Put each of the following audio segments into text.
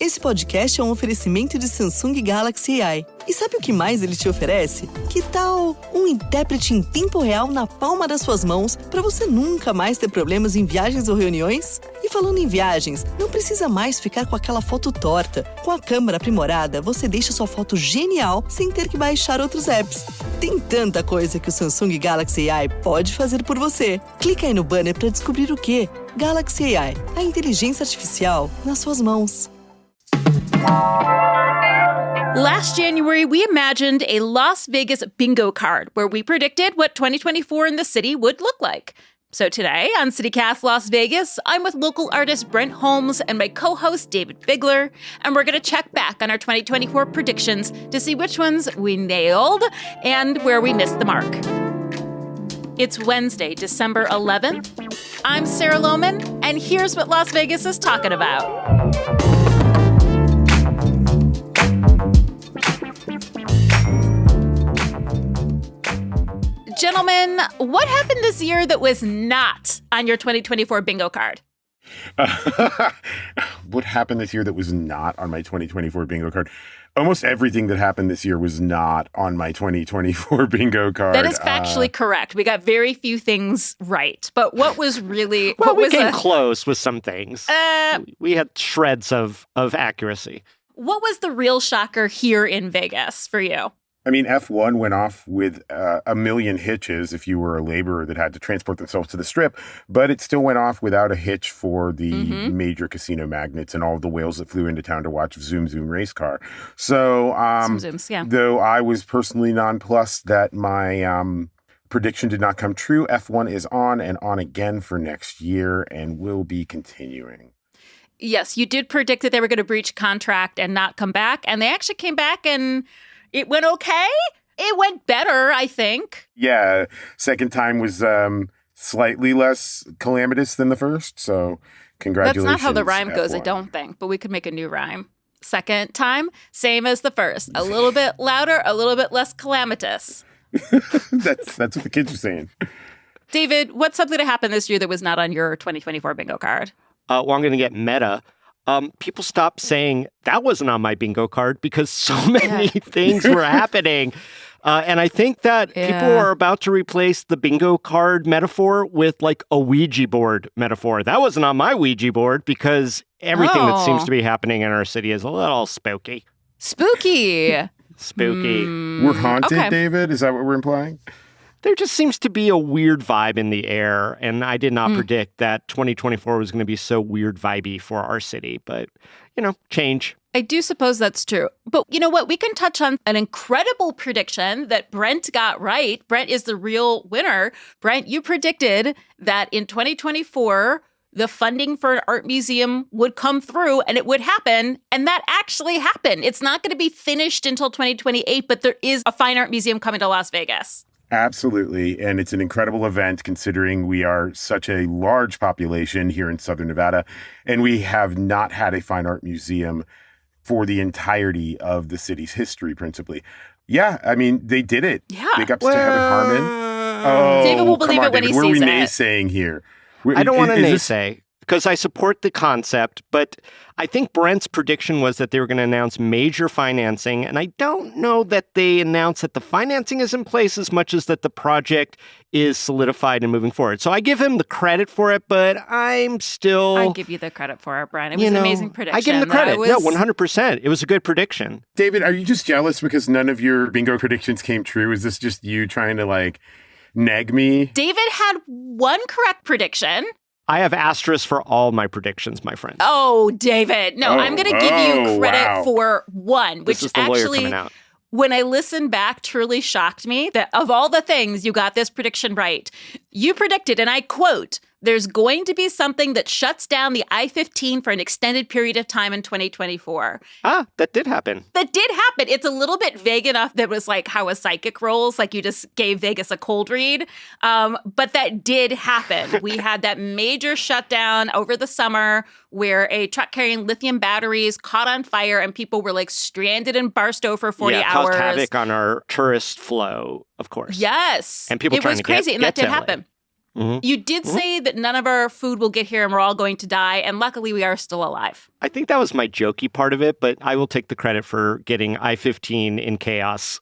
Esse podcast é um oferecimento de Samsung Galaxy AI. E sabe o que mais ele te oferece? Que tal um intérprete em tempo real na palma das suas mãos para você nunca mais ter problemas em viagens ou reuniões? E falando em viagens, não precisa mais ficar com aquela foto torta. Com a câmera aprimorada, você deixa sua foto genial sem ter que baixar outros apps. Tem tanta coisa que o Samsung Galaxy AI pode fazer por você. Clica aí no banner para descobrir o que. Galaxy AI, a inteligência artificial nas suas mãos. Last January, we imagined a Las Vegas bingo card where we predicted what 2024 in the city would look like. So today on CityCast Las Vegas, I'm with local artist Brent Holmes and my co-host Dayvid Figler, and we're going to check back on our 2024 predictions to see which ones we nailed and where we missed the mark. It's Wednesday, December 11th. I'm Sarah Lohman, and here's what Las Vegas is talking about. Gentlemen, what happened this year that was not on your 2024 bingo card? What happened this year that was not on my 2024 bingo card? Almost everything that happened this year was not on my 2024 bingo card. That is factually correct. We got very few things right. But what was really... Well, we came close with some things. We had shreds of accuracy. What was the real shocker here in Vegas for you? I mean, F1 went off with a million hitches if you were a laborer that had to transport themselves to the Strip, but it still went off without a hitch for the major casino magnates and all of the whales that flew into town to watch Zoom Zoom race car. So, Zooms, yeah. Though I was personally nonplussed that my prediction did not come true, F1 is on and on again for next year and will be continuing. Yes, you did predict that they were going to breach contract and not come back, and they actually came back and... It went okay. It went better, I think. Yeah. Second time was slightly less calamitous than the first. So congratulations. That's not how the rhyme F1. goes, I don't think. But we could make a new rhyme. Second time, same as the first. A little bit louder, a little bit less calamitous. That's what the kids are saying. Dayvid, what's something that happened this year that was not on your 2024 bingo card? Well, I'm going to get meta. People stopped saying that wasn't on my bingo card because so many things were happening. And I think that people are about to replace the bingo card metaphor with like a Ouija board metaphor. That wasn't on my Ouija board because everything that seems to be happening in our city is a little spooky. Spooky. Spooky. We're haunted, okay. Dayvid? Is that what we're implying? There just seems to be a weird vibe in the air, and I did not predict that 2024 was going to be so weird vibey for our city, but, change. I do suppose that's true. But you know what? We can touch on an incredible prediction that Brent got right. Brent is the real winner. Brent, you predicted that in 2024, the funding for an art museum would come through and it would happen. And that actually happened. It's not going to be finished until 2028, but there is a fine art museum coming to Las Vegas. Absolutely. And it's an incredible event considering we are such a large population here in Southern Nevada, and we have not had a fine art museum for the entirety of the city's history, principally. Yeah, I mean, they did it. Yeah. Big ups to Heaven Harmon. Oh, David will believe it when he sees it. What are we naysaying here? I don't want to naysay. Because I support the concept, but I think Brent's prediction was that they were going to announce major financing, and I don't know that they announced that the financing is in place as much as that the project is solidified and moving forward. So I give him the credit for it, but I'm still... I give you the credit for it, Brian. It was an amazing prediction. I give him the credit. No, 100%. It was a good prediction. Dayvid, are you just jealous because none of your bingo predictions came true? Is this just you trying to, nag me? Dayvid had one correct prediction. I have asterisks for all my predictions, my friend. Oh, Dayvid. No, I'm going to give you credit for one, which this is the actually, lawyer coming out. When I listened back, truly shocked me that of all the things, you got this prediction right. You predicted, and I quote, there's going to be something that shuts down the I-15 for an extended period of time in 2024. Ah, that did happen. That did happen. It's a little bit vague enough that was like how a psychic rolls, like you just gave Vegas a cold read. But that did happen. We had that major shutdown over the summer where a truck carrying lithium batteries caught on fire and people were stranded in Barstow for 40 hours. Caused havoc on our tourist flow, of course. Yes. And people trying to get It was crazy, and that did to LA. happen. You did say that none of our food will get here and we're all going to die. And luckily, we are still alive. I think that was my jokey part of it, but I will take the credit for getting I-15 in chaos,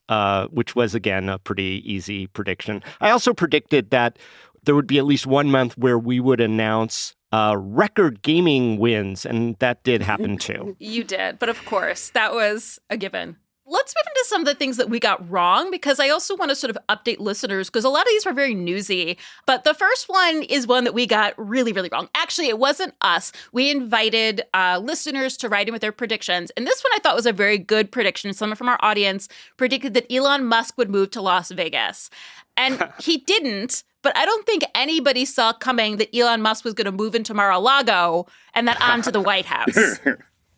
which was, again, a pretty easy prediction. I also predicted that there would be at least 1 month where we would announce record gaming wins, and that did happen too. You did. But of course, that was a given. Let's move into some of the things that we got wrong, because I also want to sort of update listeners, because a lot of these were very newsy. But the first one is one that we got really, really wrong. Actually, it wasn't us. We invited listeners to write in with their predictions. And this one I thought was a very good prediction. Someone from our audience predicted that Elon Musk would move to Las Vegas. And he didn't. But I don't think anybody saw coming that Elon Musk was going to move into Mar-a-Lago and then onto the White House.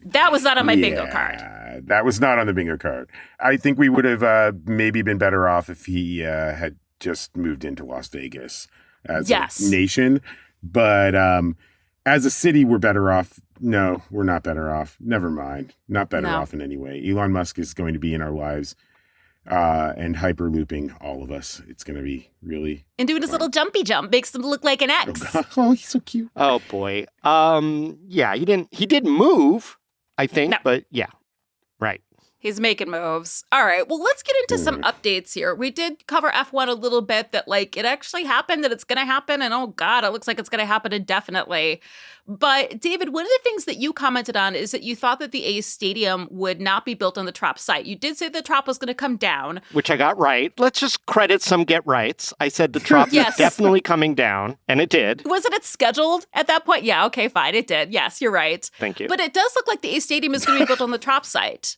That was not on my bingo card. That was not on the bingo card. I think we would have maybe been better off if he had just moved into Las Vegas as a nation. But as a city, we're better off. No, we're not better off. Never mind. Not better off in any way. Elon Musk is going to be in our lives and hyperlooping all of us. It's going to be really and doing his little jumpy jump makes him look like an X. Oh, he's so cute. Oh boy. Yeah, he did move, I think, but yeah. Right. He's making moves. All right. Well, let's get into some updates here. We did cover F1 a little bit, that like it actually happened, that it's going to happen. And oh God, it looks like it's going to happen indefinitely. But Dayvid, one of the things that you commented on is that you thought that the A's stadium would not be built on the Trop site. You did say the Trop was going to come down. Which I got right. Let's just credit some get rights. I said the Trop is definitely coming down, and it did. Wasn't it scheduled at that point? Yeah, okay, fine. It did. Yes, you're right. Thank you. But it does look like the A's stadium is going to be built on the Trop site.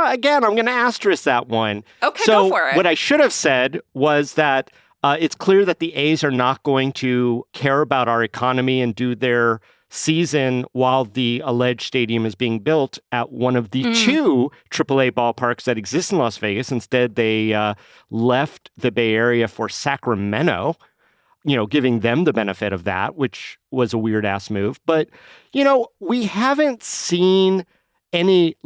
Again, I'm going to asterisk that one. Okay, so go for it. What I should have said was that it's clear that the A's are not going to care about our economy and do their season while the alleged stadium is being built at one of the two AAA ballparks that exist in Las Vegas. Instead, they left the Bay Area for Sacramento, giving them the benefit of that, which was a weird-ass move. But, we haven't seen any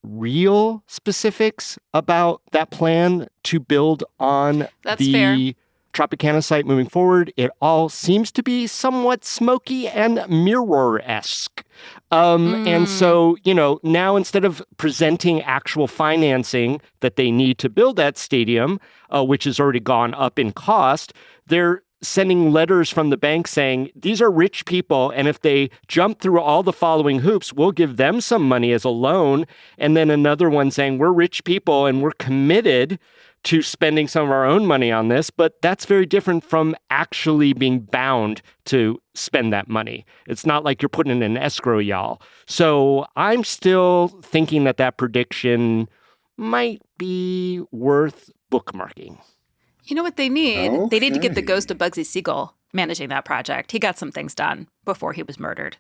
real specifics about that plan to build on the Tropicana site moving forward. It all seems to be somewhat smoky and mirror-esque. And so, now instead of presenting actual financing that they need to build that stadium, which has already gone up in cost, they're sending letters from the bank saying, these are rich people, and if they jump through all the following hoops, we'll give them some money as a loan. And then another one saying, we're rich people and we're committed to spending some of our own money on this. But that's very different from actually being bound to spend that money. It's not like you're putting in an escrow, y'all. So I'm still thinking that prediction might be worth bookmarking. You know what they need? Okay. They need to get the ghost of Bugsy Siegel managing that project. He got some things done before he was murdered.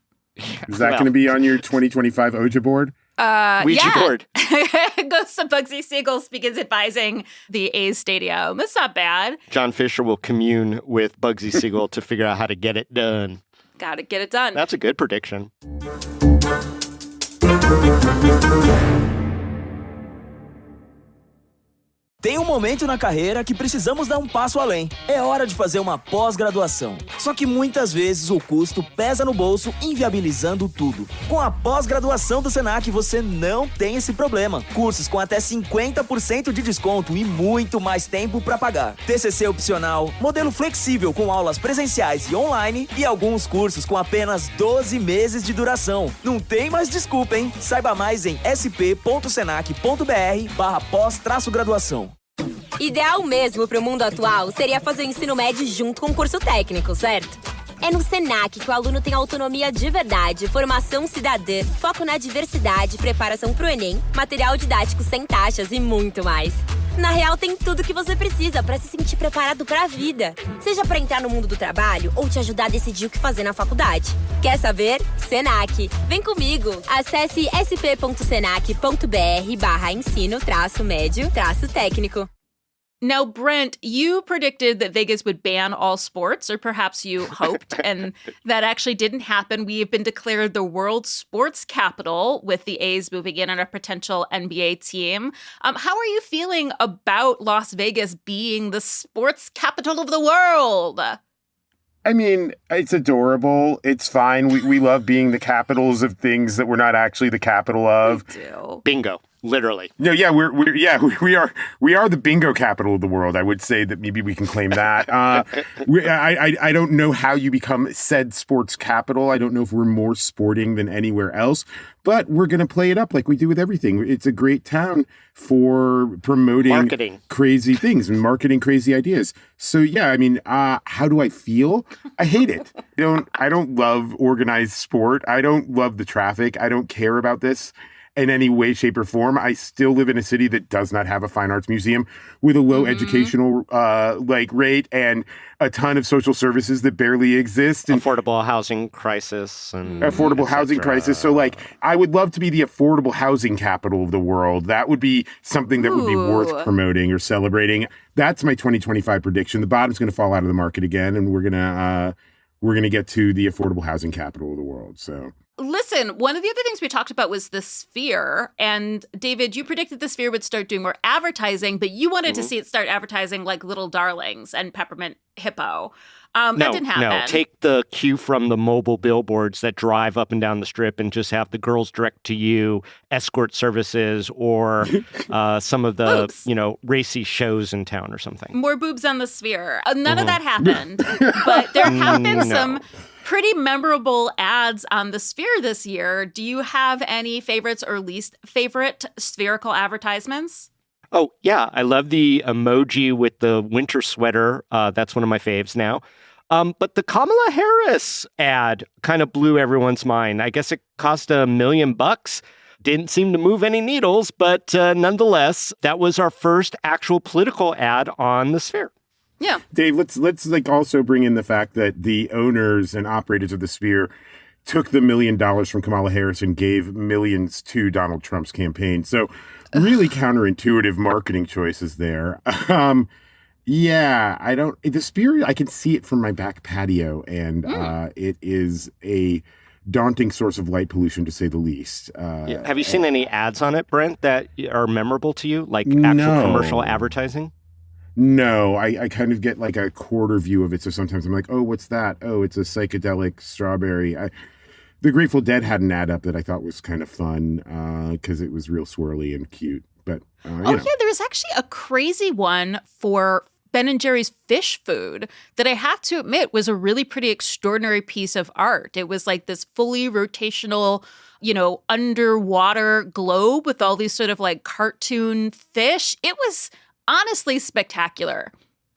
Is that going to be on your 2025 OJA board? Ouija board. Ghost of Bugsy Siegel begins advising the A's stadium. That's not bad. John Fisher will commune with Bugsy Siegel to figure out how to get it done. Got to get it done. That's a good prediction. Tem um momento na carreira que precisamos dar um passo além. É hora de fazer uma pós-graduação. Só que muitas vezes o custo pesa no bolso, inviabilizando tudo. Com a pós-graduação do Senac, você não tem esse problema. Cursos com até 50% de desconto e muito mais tempo para pagar. TCC opcional, modelo flexível com aulas presenciais e online e alguns cursos com apenas 12 meses de duração. Não tem mais desculpa, hein? Saiba mais em sp.senac.br/pós-graduação. Ideal mesmo para o mundo atual seria fazer o ensino médio junto com o curso técnico, certo? É no Senac que o aluno tem autonomia de verdade, formação cidadã, foco na diversidade, preparação para o Enem, material didático sem taxas e muito mais. Na real, tem tudo que você precisa para se sentir preparado para a vida. Seja para entrar no mundo do trabalho ou te ajudar a decidir o que fazer na faculdade. Quer saber? Senac. Vem comigo! Acesse sp.senac.br/ensino-médio-técnico. Now, Brent, you predicted that Vegas would ban all sports, or perhaps you hoped, and that actually didn't happen. We have been declared the world sports capital with the A's moving in on a potential NBA team. How are you feeling about Las Vegas being the sports capital of the world? I mean, it's adorable. It's fine. We love being the capitals of things that we're not actually the capital of. We do. Bingo. Literally. No, yeah, we are the bingo capital of the world. I would say that maybe we can claim that. I don't know how you become said sports capital. I don't know if we're more sporting than anywhere else, but we're going to play it up like we do with everything. It's a great town for promoting marketing crazy things and marketing crazy ideas. So yeah, I mean, how do I feel? I hate it. I don't love organized sport. I don't love the traffic. I don't care about this in any way, shape, or form. I still live in a city that does not have a fine arts museum with a low educational rate and a ton of social services that barely exist. And affordable housing crisis. And affordable housing crisis. So I would love to be the affordable housing capital of the world. That would be something that would be worth promoting or celebrating. That's my 2025 prediction. The bottom's going to fall out of the market again, and we're going to get to the affordable housing capital of the world. So listen, one of the other things we talked about was the Sphere. And Dayvid, you predicted the Sphere would start doing more advertising, but you wanted to see it start advertising like Little Darlings and Peppermint Hippo. That didn't happen. No, take the cue from the mobile billboards that drive up and down the strip and just have the girls direct to you escort services or some of the, boobs. Racy shows in town or something. More boobs on the Sphere. None of that happened, but there have been some pretty memorable ads on the Sphere this year. Do you have any favorites or least favorite spherical advertisements? Oh, yeah. I love the emoji with the winter sweater. That's one of my faves now. But the Kamala Harris ad kind of blew everyone's mind. I guess it cost $1 million. Didn't seem to move any needles, but nonetheless, that was our first actual political ad on the Sphere. Yeah. Dave, let's also bring in the fact that the owners and operators of the Sphere took the $1 million from Kamala Harris and gave millions to Donald Trump's campaign. So really counterintuitive marketing choices there. The Sphere, I can see it from my back patio, and it is a daunting source of light pollution, to say the least. Have you seen any ads on it, Brent, that are memorable to you, like actual commercial advertising? No, I kind of get like a quarter view of it. So sometimes I'm like, oh, what's that? Oh, it's a psychedelic strawberry. The Grateful Dead had an ad up that I thought was kind of fun because it was real swirly and cute. But yeah, there was actually a crazy one for Ben & Jerry's fish food that I have to admit was a really pretty extraordinary piece of art. It was like this fully rotational, underwater globe with all these sort of like cartoon fish. It was honestly spectacular.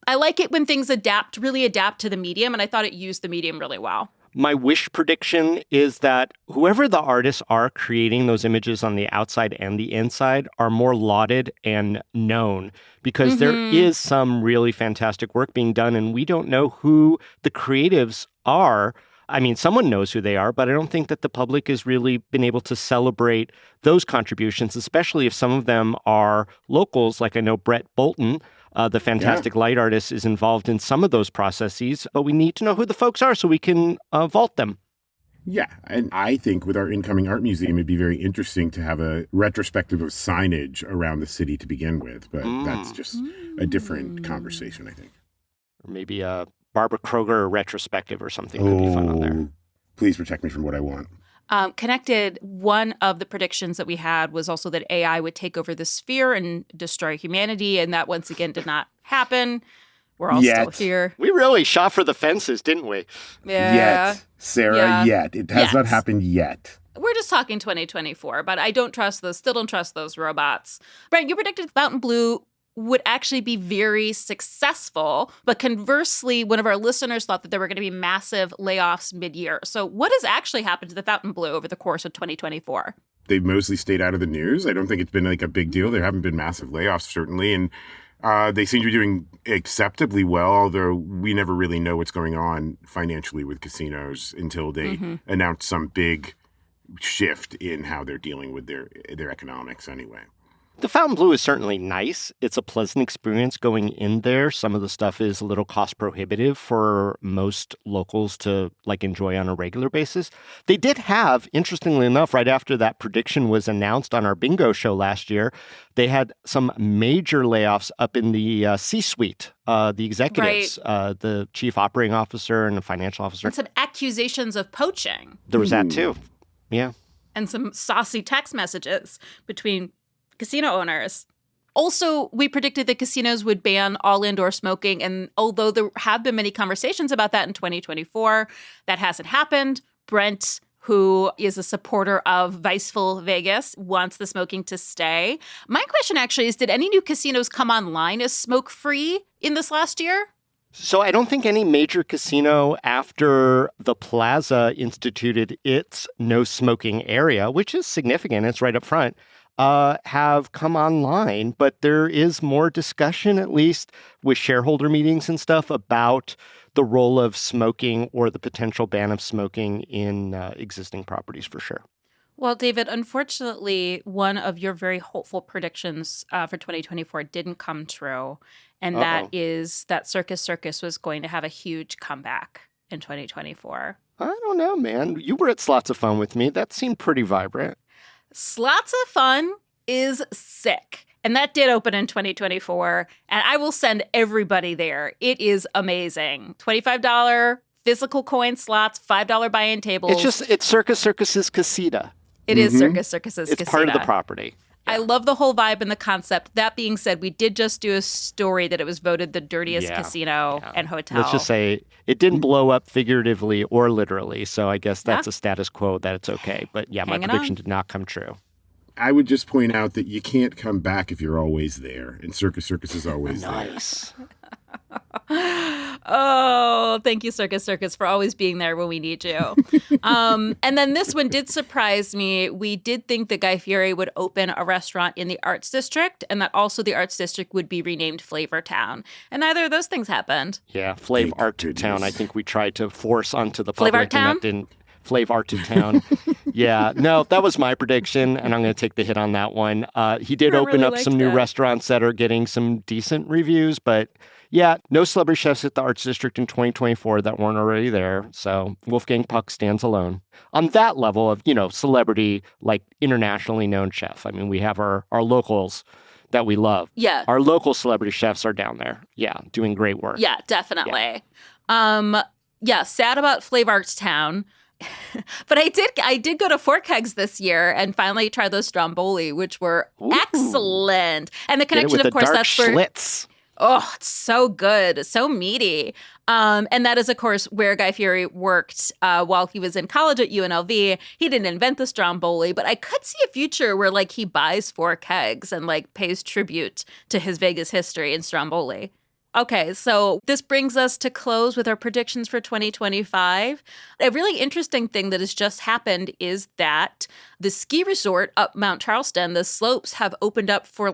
I like it when things really adapt to the medium, and I thought it used the medium really well. My wish prediction is that whoever the artists are creating those images on the outside and the inside are more lauded and known, because there is some really fantastic work being done, and we don't know who the creatives are. I mean, someone knows who they are, but I don't think that the public has really been able to celebrate those contributions, especially if some of them are locals. Like I know Brett Bolton, the fantastic light artist, is involved in some of those processes, but we need to know who the folks are so we can vault them. Yeah, and I think with our incoming art museum, it'd be very interesting to have a retrospective of signage around the city to begin with, but that's just a different conversation, I think. Or maybe a Barbara Kroger retrospective or something could be fun on there. Please protect me from what I want. Connected, one of the predictions that we had was also that AI would take over the Sphere and destroy humanity, and that once again did not happen. We're all still here. We really shot for the fences, didn't we? Yeah. Yet, Sarah, yet. It has not happened yet. We're just talking 2024, but I still don't trust those robots. Brent, you predicted Fountain Blue would actually be very successful, but conversely, one of our listeners thought that there were going to be massive layoffs mid-year. So what has actually happened to the Fountain Blue over the course of 2024? They've mostly stayed out of the news. I don't think it's been like a big deal. There haven't been massive layoffs, certainly, and they seem to be doing acceptably well, although we never really know what's going on financially with casinos until they announce some big shift in how they're dealing with their economics anyway. The Fontainebleau is certainly nice. It's a pleasant experience going in there. Some of the stuff is a little cost prohibitive for most locals to enjoy on a regular basis. They did have, interestingly enough, right after that prediction was announced on our bingo show last year, they had some major layoffs up in the C-suite, the executives, the chief operating officer and the financial officer. And some accusations of poaching. There was that too. Yeah. And some saucy text messages between casino owners. Also, we predicted that casinos would ban all indoor smoking. And although there have been many conversations about that in 2024, that hasn't happened. Brent, who is a supporter of Viceful Vegas, wants the smoking to stay. My question actually is, did any new casinos come online as smoke-free in this last year? So I don't think any major casino after the Plaza instituted its no smoking area, which is significant, it's right up front, have come online. But there is more discussion, at least with shareholder meetings and stuff, about the role of smoking or the potential ban of smoking in existing properties for sure. Well, Dayvid, unfortunately, one of your very hopeful predictions for 2024 didn't come true. And that is that Circus Circus was going to have a huge comeback in 2024. I don't know, man. You were at Slots of Fun with me. That seemed pretty vibrant. Slots of Fun is sick. And that did open in 2024. And I will send everybody there. It is amazing. $25 physical coin slots, $5 buy-in tables. It's Circus Circus's casita. It is Circus Circus's casita. It's part of the property. Yeah. I love the whole vibe and the concept. That being said, we did just do a story that it was voted the dirtiest casino and hotel. Let's just say it didn't blow up figuratively or literally. So I guess that's a status quo that it's okay. But yeah, my prediction did not come true. I would just point out that you can't come back if you're always there. And Circus Circus is always nice. Oh, thank you, Circus Circus, for always being there when we need you. And then this one did surprise me. We did think that Guy Fieri would open a restaurant in the Arts District and that also the Arts District would be renamed Flavor Town. And neither of those things happened. Yeah, Flav Art Town, I think we tried to force onto the public. Flav Art Town? And that didn't. Flav Art Town. Yeah, no, that was my prediction, and I'm going to take the hit on that one. He did open up some new restaurants that are getting some decent reviews, but yeah, no celebrity chefs at the Arts District in 2024 that weren't already there. So Wolfgang Puck stands alone on that level of, celebrity, internationally known chef. I mean, we have our locals that we love. Yeah. Our local celebrity chefs are down there. Yeah, doing great work. Yeah, definitely. Yeah, sad about Flav Arts Town. But I did go to Four Kegs this year and finally try those stromboli, which were excellent. And the connection, of course, that's for Schlitz. Oh, it's so good, so meaty. And that is, of course, where Guy Fieri worked while he was in college at UNLV. He didn't invent the stromboli, but I could see a future where he buys Four Kegs and pays tribute to his Vegas history in stromboli. Okay, so this brings us to close with our predictions for 2025. A really interesting thing that has just happened is that the ski resort up Mount Charleston, the slopes have opened up for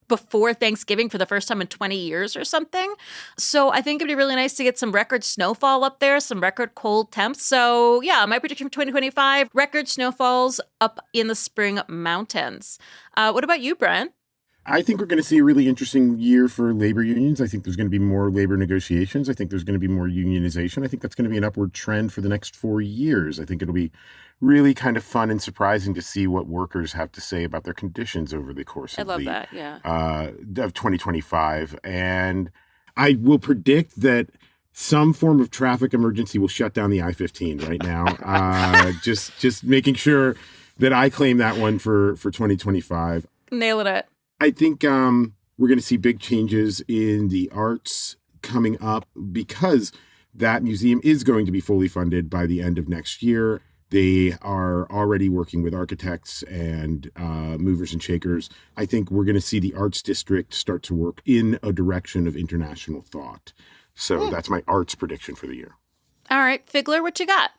before Thanksgiving for the first time in 20 years or something. So I think it'd be really nice to get some record snowfall up there, some record cold temps. So yeah, my prediction for 2025, record snowfalls up in the spring mountains. What about you, Brent? I think we're going to see a really interesting year for labor unions. I think there's going to be more labor negotiations. I think there's going to be more unionization. I think that's going to be an upward trend for the next 4 years. I think it'll be really kind of fun and surprising to see what workers have to say about their conditions over the course of 2025. And I will predict that some form of traffic emergency will shut down the I-15 right now. Just making sure that I claim that one for 2025. Nailing it. I think we're going to see big changes in the arts coming up because that museum is going to be fully funded by the end of next year. They are already working with architects and movers and shakers. I think we're going to see the arts district start to work in a direction of international thought. So that's my arts prediction for the year. All right, Figler, what you got?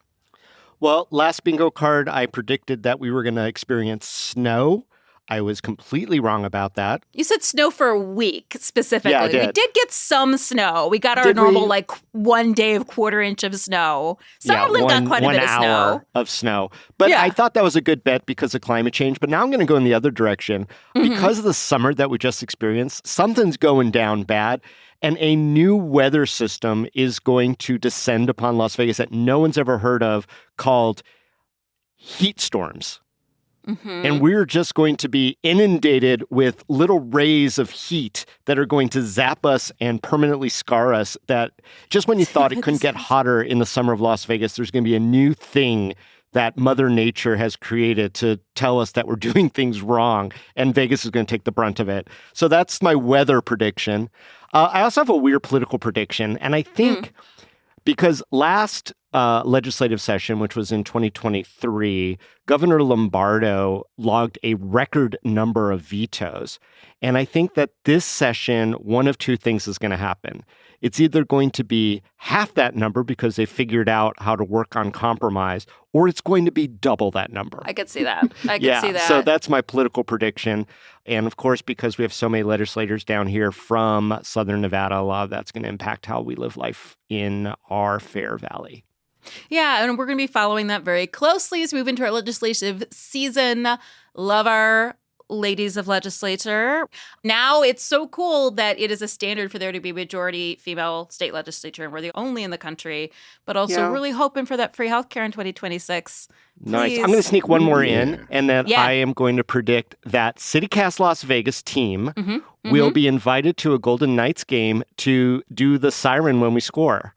Well, last bingo card, I predicted that we were going to experience snow. I was completely wrong about that. You said snow for a week specifically. Yeah, I did. We did get some snow. We got our Did normal, we? like, 1 day of quarter-inch of snow. Summerlin got quite a bit of snow. 1 hour of snow. But Yeah. I thought that was a good bet because of climate change. But now I'm going to go in the other direction. Because of the summer that we just experienced, something's going down bad. And a new weather system is going to descend upon Las Vegas that no one's ever heard of called heat storms. And we're just going to be inundated with little rays of heat that are going to zap us and permanently scar us. That just when you thought it couldn't get hotter in the summer of Las Vegas, there's going to be a new thing that Mother Nature has created to tell us that we're doing things wrong, and Vegas is going to take the brunt of it. So that's my weather prediction. I also have a weird political prediction, and I think because last legislative session, which was in 2023, Governor Lombardo logged a record number of vetoes. And I think that this session, one of two things is going to happen. It's either going to be half that number because they figured out how to work on compromise, or it's going to be double that number. I could see that. I could see that. So that's my political prediction. And of course, because we have so many legislators down here from Southern Nevada, a lot of that's going to impact how we live life in our Fair Valley. Yeah, and we're going to be following that very closely as we move into our legislative season. Love our ladies of legislature. Now it's so cool that it is a standard for there to be majority female state legislature, and we're the only in the country, but also really hoping for that free healthcare in 2026. Nice. Please. I'm going to sneak one more in, and then Yeah. I am going to predict that CityCast Las Vegas team will be invited to a Golden Knights game to do the siren when we score.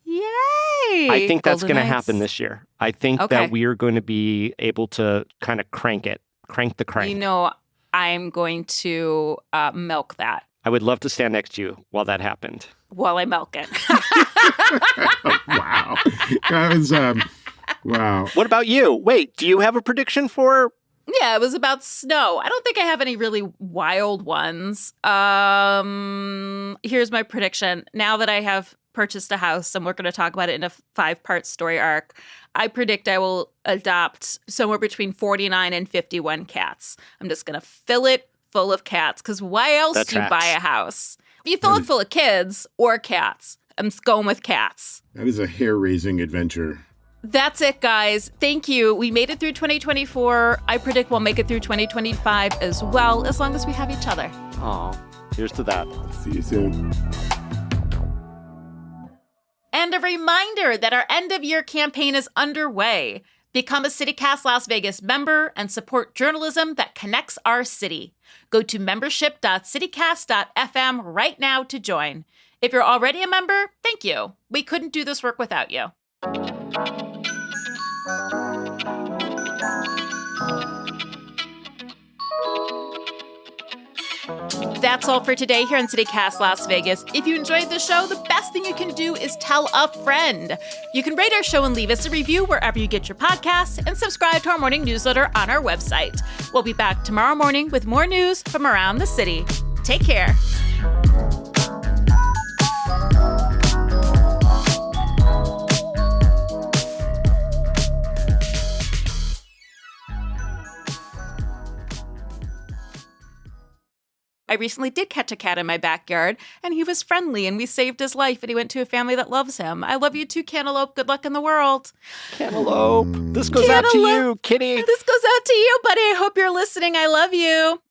Yay! I think that's Golden going to Knights. happen this year. I think that we are going to be able to kind of crank the crank. You know, I'm going to milk that I would love to stand next to you while that happened. while I milk it. Wow. That was, wow. What about you? Wait, do you have a prediction for? Yeah, it was about snow. I don't think I have any really wild ones. Here's my prediction. Now that I have purchased a house, and we're going to talk about it in a 5-part story arc, I predict I will adopt somewhere between 49 and 51 cats. I'm just going to fill it full of cats, because why else That do you tracks. buy a house? If you fill it full of kids or cats, I'm going with cats. That is a hair-raising adventure. That's it, guys. Thank you. We made it through 2024. I predict we'll make it through 2025 as well, as long as we have each other. Oh, here's to that. See you soon. And a reminder that our end-of-year campaign is underway. Become a CityCast Las Vegas member and support journalism that connects our city. Go to membership.citycast.fm right now to join. If you're already a member, thank you. We couldn't do this work without you. That's all for today here on CityCast Las Vegas. If you enjoyed the show, the best thing you can do is tell a friend. You can rate our show and leave us a review wherever you get your podcasts, and subscribe to our morning newsletter on our website. We'll be back tomorrow morning with more news from around the city. Take care. I recently did catch a cat in my backyard, and he was friendly, and we saved his life, and he went to a family that loves him. I love you too, Cantaloupe. Good luck in the world. Cantaloupe. This goes out to you, kitty. This goes out to you, buddy. I hope you're listening. I love you.